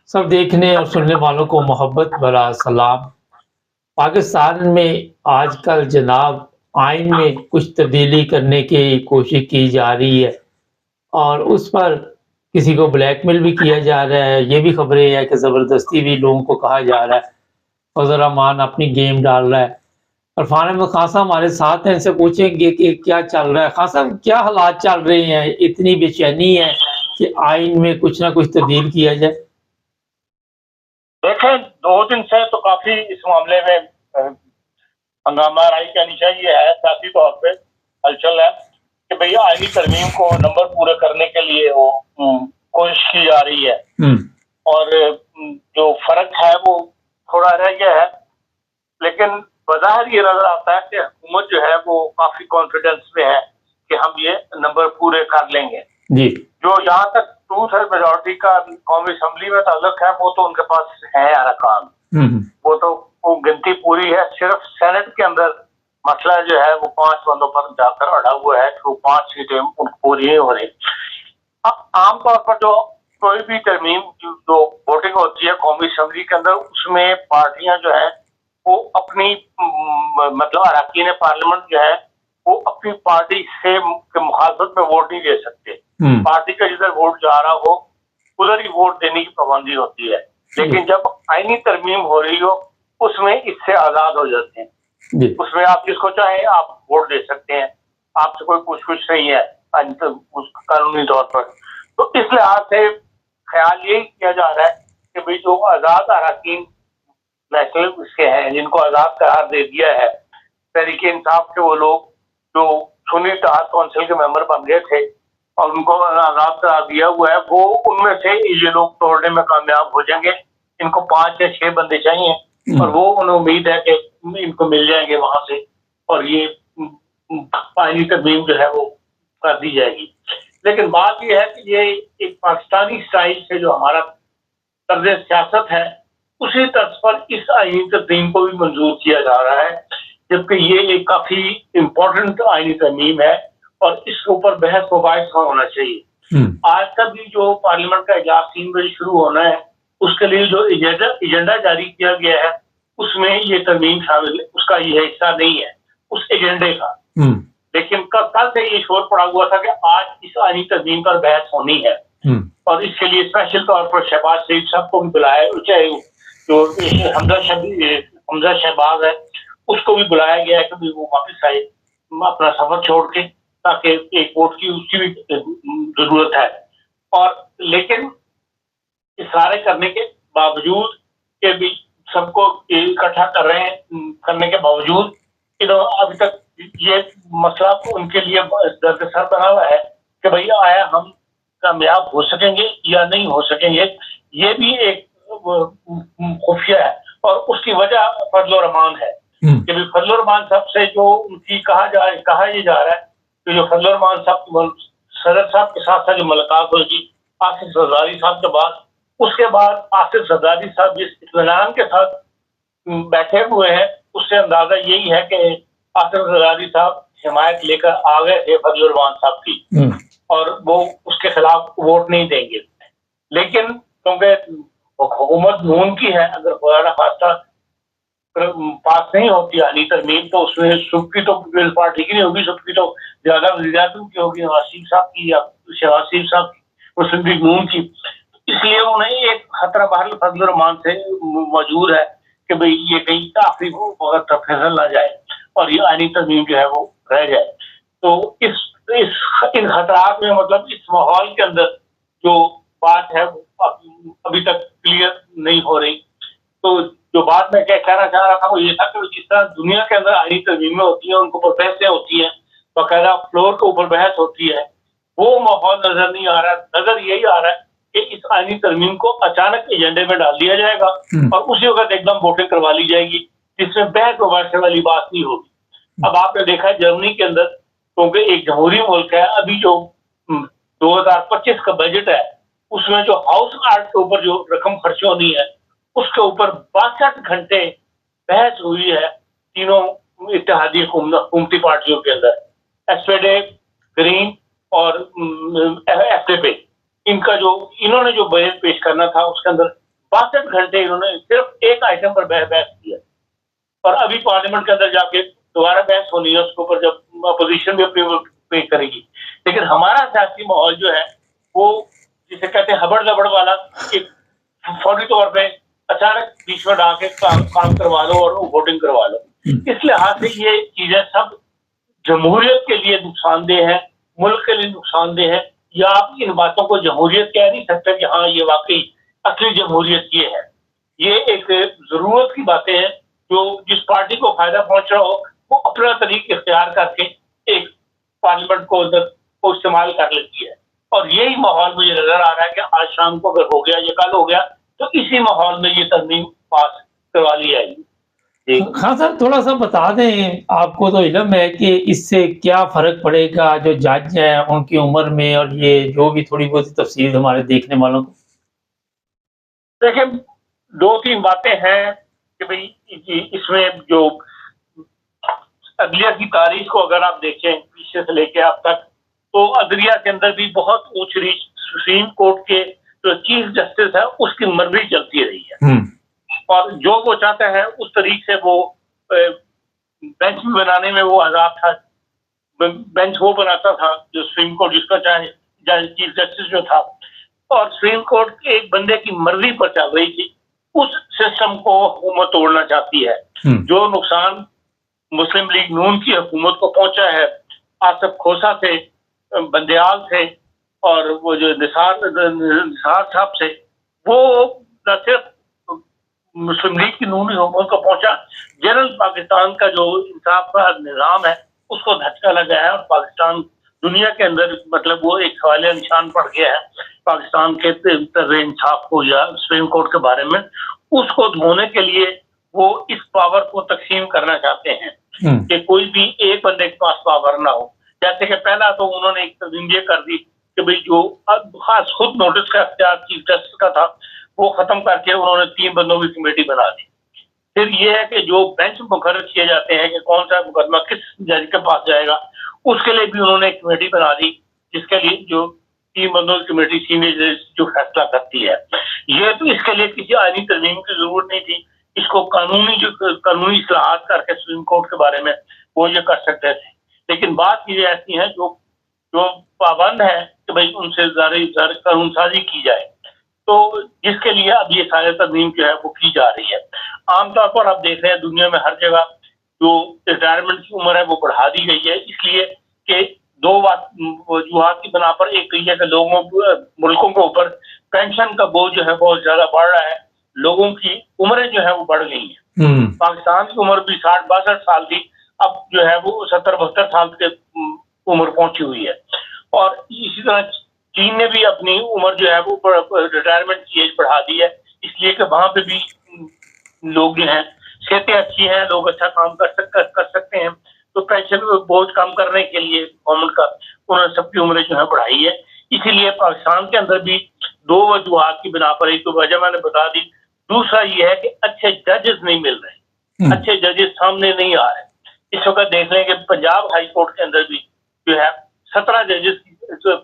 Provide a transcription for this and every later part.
सब देखने और सुनने वालों को मोहब्बत भरा सलाम। पाकिस्तान में आजकल जनाब आइन में कुछ तब्दीली करने की कोशिश की जा रही है और उस पर किसी को ब्लैकमेल भी किया जा रहा है। ये भी खबरें हैं कि ज़बरदस्ती भी लोगों को कहा जा रहा है। फजल रहमान अपनी गेम डाल रहा है। अरफान अहमद खान साहब हमारे साथ हैं, इनसे पूछेंगे कि क्या चल रहा है। खान साहब, क्या हालात चल रहे हैं, इतनी बेचैनी है कि आइन में कुछ ना कुछ तब्दील किया जाए? देखें, 2 दिन से तो काफी इस मामले में हंगामा राई का नीचा ये है, सियासी तौर पे हलचल है कि भैया आईनी तरमीम को नंबर पूरे करने के लिए वो कोशिश की जा रही है और जो फर्क है वो थोड़ा रह गया है, लेकिन बज़ाहिर ये नजर आता है कि हुकूमत जो है वो काफी कॉन्फिडेंस में है कि हम ये नंबर पूरे कर लेंगे जी। जो यहाँ तक 2/3 मेजोरिटी का कौमी असम्बली में ताल्लुक है वो तो उनके पास है अरकान, वो तो वो गिनती पूरी है। सिर्फ सेनेट के अंदर मसला जो है वो 5 बंदों पर जाकर अड़ा हुआ है, तो 5 सीटें पूरी नहीं हो रही। आमतौर पर जो कोई भी तरमीम जो वोटिंग होती है कौमी असम्बली के अंदर, उसमें पार्टियां जो है वो अपनी मतलब अरकान पार्लियामेंट जो है वो अपनी पार्टी से मुखालफत में वोट नहीं दे सकते। पार्टी का जिधर वोट जा रहा हो उधर ही वोट देने की पाबंदी होती है, लेकिन जब आईनी तरमीम हो रही हो उसमें इससे आजाद हो जाते हैं। उसमें आप जिसको चाहे आप वोट दे सकते हैं, आपसे कोई पूछ नहीं है कानूनी तौर पर। तो इस लिहाज से ख्याल यही किया जा रहा है कि भाई जो आजाद अरकान नेशनल इसके हैं, जिनको आजाद करार दे दिया है तहरीक इंसाफ के, वो लोग जो सुन्नी इत्तेहाद काउंसिल के मेंबर बन गए थे और उनको आजाद करार दिया हुआ है, वो उनमें से ये लोग तोड़ने में कामयाब हो जाएंगे। इनको 5 या 6 बंदे चाहिए और वो उन्हें उम्मीद है कि इनको मिल जाएंगे वहां से और ये आईनी तरमीम जो है वो कर दी जाएगी। लेकिन बात ये है कि ये एक पाकिस्तानी स्टाइल से जो हमारा तर्ज सियासत है उसी तर्ज पर इस आईनी तरमीम को भी मंजूर किया जा रहा है, जबकि ये एक काफी इम्पोर्टेंट आईनी तरमीम है और इसके ऊपर बहस मुबाहिसा होना चाहिए। आज का भी जो पार्लियामेंट का इजलास 3 बजे शुरू होना है, उसके लिए जो एजेंडा जारी किया गया है उसमें ये तरमीम शामिल है, उसका ये हिस्सा नहीं है उस एजेंडे का। लेकिन कल से ये शोर पड़ा हुआ था कि आज इस आईनी तरमीम पर बहस होनी है और इसके लिए स्पेशल तौर पर शहबाज शरीफ साहब को भी बुलाया, चाहे जो हमजा शहबाज है उसको भी बुलाया गया है कि वो वापस आए अपना सफर छोड़ के, ताकि एक वोट की उसकी भी जरूरत है। और लेकिन इशारे करने के बावजूद के भी सबको इकट्ठा कर रहे हैं, करने के बावजूद अभी तक ये मसला उनके लिए दर्द-ए-सर बना हुआ है कि भैया आया हम कामयाब हो सकेंगे या नहीं हो सकेंगे। ये भी एक खुफिया है और उसकी वजह फजल रहमान है कि फजल रहमान साहब से जो उनकी कहा ये जा रहा है कि जो फजल रहमान साहब सदर साहब के साथ जो मुलाकात होगी आसिफ जरदारी साहब के बाद, उसके बाद आसिफ जरदारी साहब जिस इत्मीनान के साथ बैठे हुए हैं उससे अंदाजा यही है कि आसिफ जरदारी साहब हिमायत लेकर आ गए थे फजल रहमान साहब की और वो उसके खिलाफ वोट नहीं देंगे। लेकिन क्योंकि हुकूमत नून की है, अगर खुदा न खास्ता पास नहीं होती आईनी तरमीम तो उसमें सुख की तो पीपल्स पार्टी की नहीं होगी, सुख की तो ज्यादा वज़ीर-ए-आज़म की होगी, नवाज शरीफ साहब की या शहबाज शरीफ साहब की, मुस्लिम लीग नून की। इसलिए उन्हें एक खतरा बहरहाल फजल रहमान से मौजूद है कि भाई ये कहीं आखिरी वक्त तक फिसल ना जाए और ये आईनी तरमीम जो है वो रह जाए। तो इन खतरात में मतलब इस माहौल के अंदर जो बात है अभी तक क्लियर नहीं हो रही। तो जो बात मैं कहना चाह रहा था वो ये था कि जिस तरह दुनिया के अंदर आईनी तरमीमें होती हैं, उनको पर बहसें होती हैं, बाकायदा फ्लोर के ऊपर बहस होती है, वो माहौल नजर नहीं आ रहा। नजर यही आ रहा है कि इस आईनी तरमीम को अचानक एजेंडे में डाल दिया जाएगा और उसी वक्त एकदम वोटिंग करवा ली जाएगी, जिसमें बहस मुबाहिसे वाली बात नहीं होगी। अब आपने देखा है जर्मनी के अंदर, क्योंकि एक जमहूरी मुल्क है, अभी जो 2025 का बजट है उसमें जो हाउस कार्ड के ऊपर जो रकम खर्च होनी है उसके ऊपर 62 घंटे बहस हुई है तीनों इत्तेहादी हुकूमती पार्टियों के अंदर, एसपीडी, ग्रीन और एफडीपी। इनका जो इन्होंने जो बजट पेश करना था उसके अंदर 62 घंटे इन्होंने सिर्फ एक आइटम पर बहस किया, और अभी पार्लियामेंट के अंदर जाके दोबारा बहस होनी है उसके ऊपर, जब अपोजिशन भी अपनी पे करेगी। लेकिन हमारा सियासी माहौल जो है वो जिसे कहते हैं हबड़ दबड़ वाला, एक फौरी तौर पे अचानक बीच में डाल के काम करवा लो और वोटिंग करवा लो। इस लिहाज से ये चीजें सब जमहूरियत के लिए नुकसानदेह है, मुल्क के लिए नुकसानदेह है। या आप इन बातों को जमहूरियत कह नहीं सकते कि हाँ ये वाकई असली जमहूरियत ये है। ये एक जरूरत की बातें हैं जो जिस पार्टी को फायदा पहुंच रहा हो वो अपना तरीके इख्तियार करके एक पार्लियामेंट को इस्तेमाल कर लेती है। और यही माहौल मुझे नजर आ रहा है कि आज शाम को अगर हो गया या कल हो गया तो इसी माहौल में ये तरमीम पास करवा ली जाएगी। हाँ सर, थोड़ा सा बता दें, आपको तो इल्म है कि इससे क्या फर्क पड़ेगा जो जज हैं उनकी उम्र में, और ये जो भी थोड़ी बहुत तफसील हमारे देखने वालों को। देखिए 2-3 बातें हैं कि भाई इसमें जो अदलिया की तारीख को अगर आप देखें पीछे से लेके अब तक, तो अदलिया के अंदर भी बहुत ऊंच रीच सुप्रीम कोर्ट के जो चीफ जस्टिस है उसकी मर्जी चलती रही है, और जो वो चाहता है उस तरीके से वो बेंच बनाने में वो आजाद था। बेंच वो बनाता था जो सुप्रीम कोर्ट जिसका चाहे चीफ जस्टिस जो था, और सुप्रीम कोर्ट एक बंदे की मर्जी पर चल रही थी। उस सिस्टम को हुकूमत तोड़ना चाहती है। जो नुकसान मुस्लिम लीग नून की हुकूमत को पहुंचा है आसिफ खोसा से, बंदयाल से और वो जो निसार साहब से, वो न सिर्फ मुस्लिम लीग की नून हुकूमत को पहुंचा, जनरल पाकिस्तान का जो इंसाफ का निज़ाम है उसको धक्का लगा है, और पाकिस्तान दुनिया के अंदर मतलब वो एक सवालिया निशान पड़ गया है पाकिस्तान के तर्ज़े इंसाफ को या सुप्रीम कोर्ट के बारे में। उसको धोने के लिए वो इस पावर को तकसीम करना चाहते हैं कि कोई भी एक बंदे के पास पावर ना हो। जैसे कि पहला तो उन्होंने एक तस्वीर ये कर दी कि भाई जो खास खुद नोटिस का अख्तियार चीफ जस्टिस का था वो खत्म करके उन्होंने 3 बंदों की कमेटी बना दी। फिर ये है कि जो बेंच मुकर्रर किए जाते हैं कि कौन सा मुकदमा किस जज के पास जाएगा, उसके लिए भी उन्होंने एक कमेटी बना दी, जिसके लिए जो 3 बंदों की कमेटी सीनियर जज जो फैसला करती है। ये तो इसके लिए किसी आईनी तरमीम की जरूरत नहीं थी, इसको कानूनी इस्लाहात करके सुप्रीम कोर्ट के बारे में वो ये कर सकते थे। लेकिन बात ये ऐसी है जो पाबंद है कि भाई उनसे कानून साजी की जाए, तो जिसके लिए अब ये सारे तरमीम जो है वो की जा रही है। आमतौर पर आप देख रहे हैं दुनिया में हर जगह जो रिटायरमेंट की उम्र है वो बढ़ा दी गई है, इसलिए कि 2 वजूहात की बना पर। एक तो यह कि मुल्कों के ऊपर पेंशन का बोझ जो है बहुत ज्यादा बढ़ रहा है, लोगों की उम्रें जो है वो बढ़ गई हैं। पाकिस्तान की उम्र भी 60-62 साल थी, अब जो है वो 70-72 साल के उम्र पहुंची हुई है। और इसी तरह चीन ने भी अपनी उम्र जो है वो रिटायरमेंट की एज बढ़ा दी है, इसलिए कि वहां पे भी लोग जो हैं सेहतें अच्छी हैं, लोग अच्छा काम कर सकते हैं, तो पेंशन बोझ कम करने के लिए गवर्नमेंट का उन्होंने सबकी उम्रें जो है बढ़ाई है। इसीलिए पाकिस्तान के अंदर भी 2 वजूहात की बिना पर, एक तो वजह मैंने बता दी, दूसरा ये है कि अच्छे जजेस नहीं मिल रहे, अच्छे जजेस सामने नहीं आ रहे। इस वक्त देख लें कि पंजाब हाई कोर्ट के अंदर भी जो है 17 जजेस की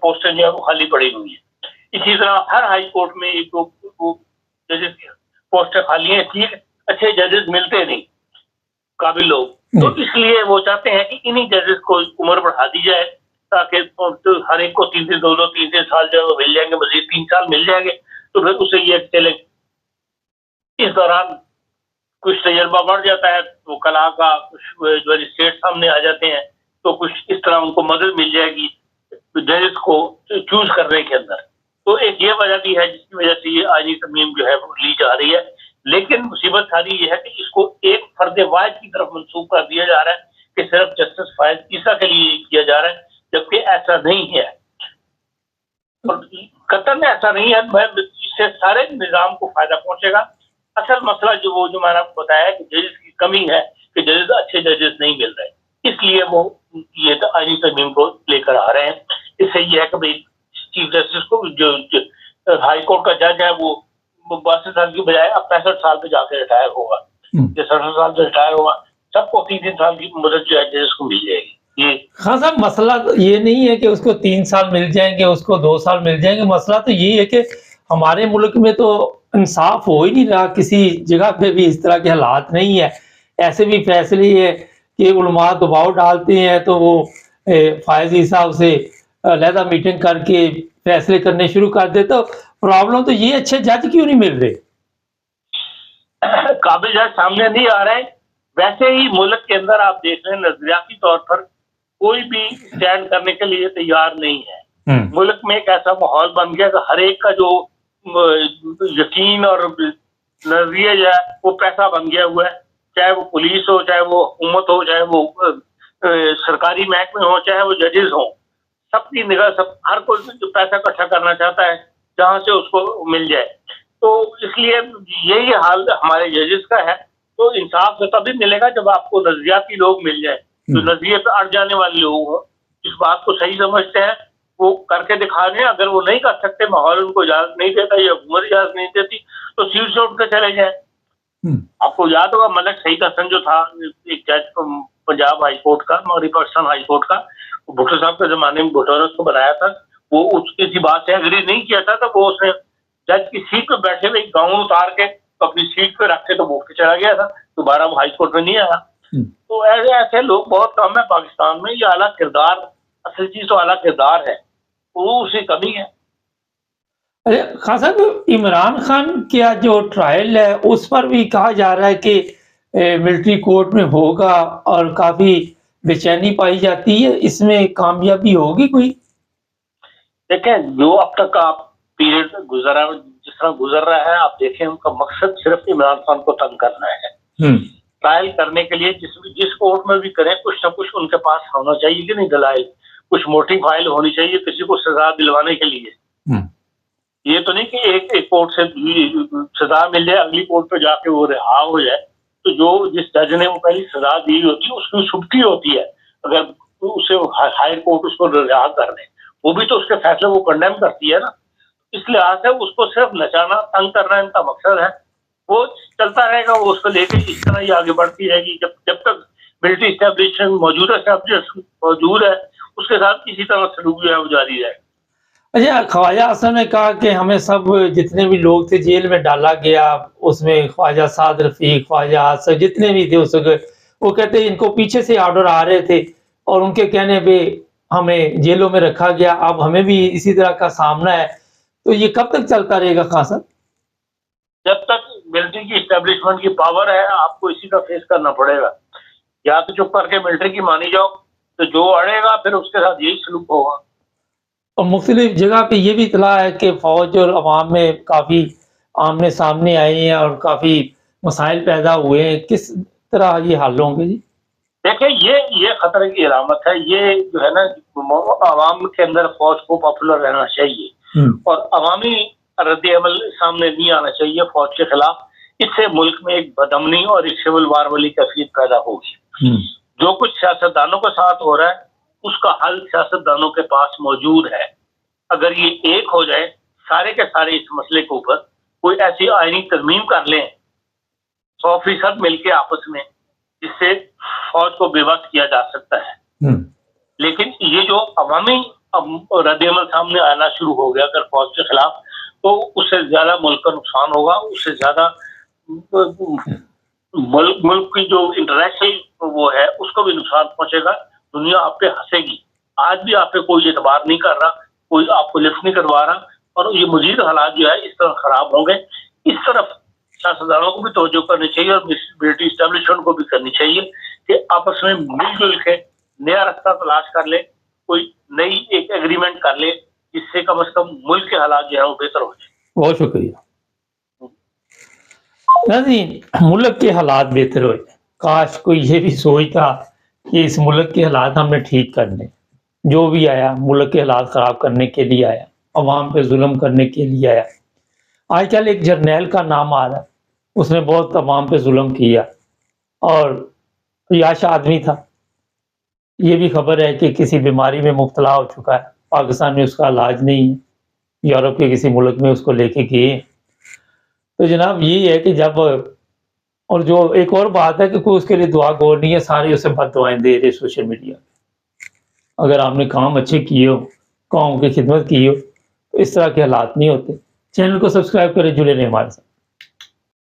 पोस्टें जो है वो खाली पड़ी हुई है। इसी तरह हर हाई कोर्ट में 1-2 जजेस की पोस्टें खाली हैं, इसलिए अच्छे जजेस मिलते नहीं, काबिल लोग। तो इसलिए वो चाहते हैं कि इन्हीं जजेस को उम्र बढ़ा दी जाए, ताकि हर एक को 3-3 साल जो है वो मिल जाएंगे, मजीद 3 साल मिल जाएंगे, तो फिर उसे ये चले। इस दौरान कुछ तजर्बा बढ़ जाता है तो कला का कुछ जो स्टेट सामने आ जाते हैं, तो कुछ इस तरह उनको मदद मिल जाएगी जजेस को चूज करने के अंदर। तो एक ये वजह भी है जिसकी वजह से ये आईनी तरमीम जो है वो ली जा रही है। लेकिन मुसीबत सारी ये है कि इसको एक फर्द वाहिद की तरफ मंसूब कर दिया जा रहा है कि सिर्फ जस्टिस फायद ईसा के लिए किया जा रहा है, जबकि ऐसा नहीं है, और कतन ऐसा नहीं है। इससे सारे निजाम को फायदा पहुंचेगा। असल मसला जो मैंने आपको बताया है कि जजेस की कमी है, कि जजेस अच्छे जजेस नहीं मिल रहे, इसलिए वो ये आईनी तरमीम को लेकर आ रहे हैं। इससे ये है कि भाई चीफ जस्टिस को जो हाई कोर्ट का जज है वो 62 साल की बजाय अब 65 साल पे जाकर रिटायर होगा, या 60 साल पे रिटायर होगा, सबको 3 साल की मदद जो है जजेस को मिल जाएगी। ये हाँ साहब, मसला तो ये नहीं है कि उसको 3 साल मिल जाएंगे, उसको 2 साल मिल जाएंगे, मसला तो यही है कि ہمارے ملک میں تو انصاف ہو ہی نہیں رہا، کسی جگہ پہ بھی اس طرح کے حالات نہیں ہے. ایسے بھی فیصلے ہے کہ علماء دباؤ ڈالتے ہیں تو وہ فائزی صاحب سے علیحدہ میٹنگ کر کے فیصلے کرنے شروع کر دے. تو پرابلم تو یہ اچھے جج کیوں نہیں مل رہے؟ قابل جج سامنے نہیں آ رہے. ویسے ہی ملک کے اندر آپ دیکھ رہے ہیں نظریاتی طور پر کوئی بھی اسٹینڈ کرنے کے لیے تیار نہیں ہے. ملک میں ایک ایسا ماحول بن گیا کہ ہر ایک کا جو یقین اور نظریہ جو ہے وہ پیسہ بن گیا ہوا ہے. چاہے وہ پولیس ہو، چاہے وہ حکومت ہو، چاہے وہ سرکاری محکمے ہوں، چاہے وہ ججز ہوں، سب کی نگاہ ہر کوئی پیسہ اکٹھا کرنا چاہتا ہے جہاں سے اس کو مل جائے. تو اس لیے یہی حال ہمارے ججز کا ہے. تو انصاف تو تبھی ملے گا جب آپ کو نظریاتی لوگ مل جائیں، جو نظریے پہ اڑ جانے والے لوگ ہوں، اس بات کو صحیح سمجھتے ہیں، وہ کر کے دکھا دیں. اگر وہ نہیں کر سکتے، ماحول ان کو اجازت نہیں دیتا یا حکومت اجازت نہیں دیتی، تو سیٹ سے اٹھ کے چلے جائیں. آپ کو یاد ہوگا ملک سعید حسن جو تھا ایک جج پنجاب ہائی کورٹ کا، مغربی پاکستان ہائی کورٹ کا، بھٹو صاحب کے زمانے میں بھٹو نے اس کو بنایا تھا. وہ اس کسی بات سے اگری نہیں کیا تھا، تو وہ اس نے جج کی سیٹ پہ بیٹھے ہوئے گاؤن اتار کے اپنی سیٹ پہ رکھ کے تو اٹھ کے چلا گیا تھا. دوبارہ وہ ہائی کورٹ میں نہیں آیا. تو ایسے لوگ بہت کم ہیں پاکستان میں. یہ اعلیٰ کردار، اصل چیز تو اعلیٰ کردار ہے، وہ اسی کمی ہے. خان صاحب، عمران خان کا جو ٹرائل ہے اس پر بھی کہا جا رہا ہے کہ ملٹری کورٹ میں ہوگا اور کافی بے چینی پائی جاتی ہے. اس میں کامیابی ہوگی کوئی؟ دیکھیں، جو اب تک آپ پیریڈ گزرا، جس طرح گزر رہا ہے، آپ دیکھیں ان کا مقصد صرف عمران خان کو تنگ کرنا ہے. ٹرائل کرنے کے لیے جس کورٹ میں بھی کریں، کچھ نہ کچھ ان کے پاس ہونا چاہیے کہ نہیں دلائل، کچھ موٹی فائل ہونی چاہیے کسی کو سزا دلوانے کے لیے. یہ تو نہیں کہ ایک کورٹ سے سزا مل جائے، اگلی کورٹ پہ جا کے وہ رہا ہو جائے. تو جو جس جج نے وہ پہلی سزا دی ہوتی ہے اس کی چھٹکی ہوتی ہے، اگر اسے ہائر کورٹ اس کو رہا کر دے، وہ بھی تو اس کے فیصلے کو کنڈیم کرتی ہے نا. اس لحاظ سے اس کو صرف نچانا، تنگ کرنا ان کا مقصد ہے. وہ چلتا رہے گا، وہ اس کو لے کے اس طرح ہی آگے بڑھتی رہے گی جب تک ملٹری اسٹیبلشمنٹ موجودہ اسٹیبلشمنٹ موجود ہے، اس کے ساتھ کسی طرح سلوک جو ہے وہ جاری رہے. اچھا، خواجہ حسن نے کہا کہ ہمیں سب جتنے بھی لوگ تھے جیل میں ڈالا گیا، اس میں خواجہ سعد رفیق، خواجہ حسن، جتنے بھی تھے اس وقت، وہ کہتے ہیں ان کو پیچھے سے آرڈر آ رہے تھے اور ان کے کہنے پہ ہمیں جیلوں میں رکھا گیا. اب ہمیں بھی اسی طرح کا سامنا ہے. تو یہ کب تک چلتا رہے گا خان صاحب؟ جب تک ملٹری کی اسٹیبلشمنٹ کی پاور ہے، آپ کو اسی کا فیس کرنا پڑے گا. یا تو چپ کر کے ملٹری کی مانی جاؤ، تو جو اڑے گا پھر اس کے ساتھ یہی سلوک ہوگا. اور مختلف جگہ پہ یہ بھی اطلاع ہے کہ فوج اور عوام میں کافی آمنے سامنے آئے ہیں اور کافی مسائل پیدا ہوئے ہیں. کس طرح یہ حل ہوں گے جی؟ دیکھیں، یہ خطرے کی علامت ہے. یہ جو ہے نا، عوام کے اندر فوج کو پاپولر رہنا چاہیے اور عوامی رد عمل سامنے نہیں آنا چاہیے فوج کے خلاف. اس سے ملک میں ایک بدامنی اور ایک سول وار والی کیفیت پیدا ہوگی. جو کچھ سیاستدانوں کے ساتھ ہو رہا ہے اس کا حل سیاستدانوں کے پاس موجود ہے. اگر یہ ایک ہو جائے سارے کے سارے اس مسئلے کے اوپر، کوئی ایسی آئینی ترمیم کر لیں 100% مل کے آپس میں، جس سے فوج کو بے بس کیا جا سکتا ہے. لیکن یہ جو عوامی رد عمل سامنے آنا شروع ہو گیا اگر فوج کے خلاف، تو اس سے زیادہ ملک کا نقصان ہوگا. اس سے زیادہ ملک کی جو انٹرنیشنل وہ ہے اس کو بھی نقصان پہنچے گا. دنیا آپ پہ ہنسے گی. آج بھی آپ پہ کوئی اعتبار نہیں کر رہا، کوئی آپ کو لفٹ نہیں کروا رہا، اور یہ مزید حالات جو ہے اس طرح خراب ہوں گے. اس طرف سیاستدانوں کو بھی توجہ کرنی چاہیے اور ملٹری اسٹیبلشمنٹ کو بھی کرنی چاہیے کہ آپس میں مل جل کے نیا راستہ تلاش کر لے، کوئی نئی ایک ایگریمنٹ کر لے جس سے کم از کم ملک کے حالات جو ہے وہ بہتر ہو جائے. بہت شکریہ. ناظرین، ملک کے حالات بہتر ہوئے، کاش کوئی یہ بھی سوچتا کہ اس ملک کے حالات ہم نے ٹھیک کرنے. جو بھی آیا ملک کے حالات خراب کرنے کے لیے آیا، عوام پہ ظلم کرنے کے لیے آیا. آج کل ایک جرنیل کا نام آ رہا ہے، اس نے بہت عوام پہ ظلم کیا اور عیاش آدمی تھا. یہ بھی خبر ہے کہ کسی بیماری میں مبتلا ہو چکا ہے، پاکستان میں اس کا علاج نہیں ہے، یورپ کے کسی ملک میں اس کو لے کے گئے. تو جناب یہی ہے کہ جب، اور جو ایک اور بات ہے کہ کوئی اس کے لیے دعا گو نہیں ہے، سارے اسے بد دعائیں دے رہے سوشل میڈیا پہ. اگر آپ نے کام اچھے کیے ہو، قوم کی خدمت کی ہو، تو اس طرح کے حالات نہیں ہوتے. چینل کو سبسکرائب کریں، جڑے رہیں ہمارے ساتھ.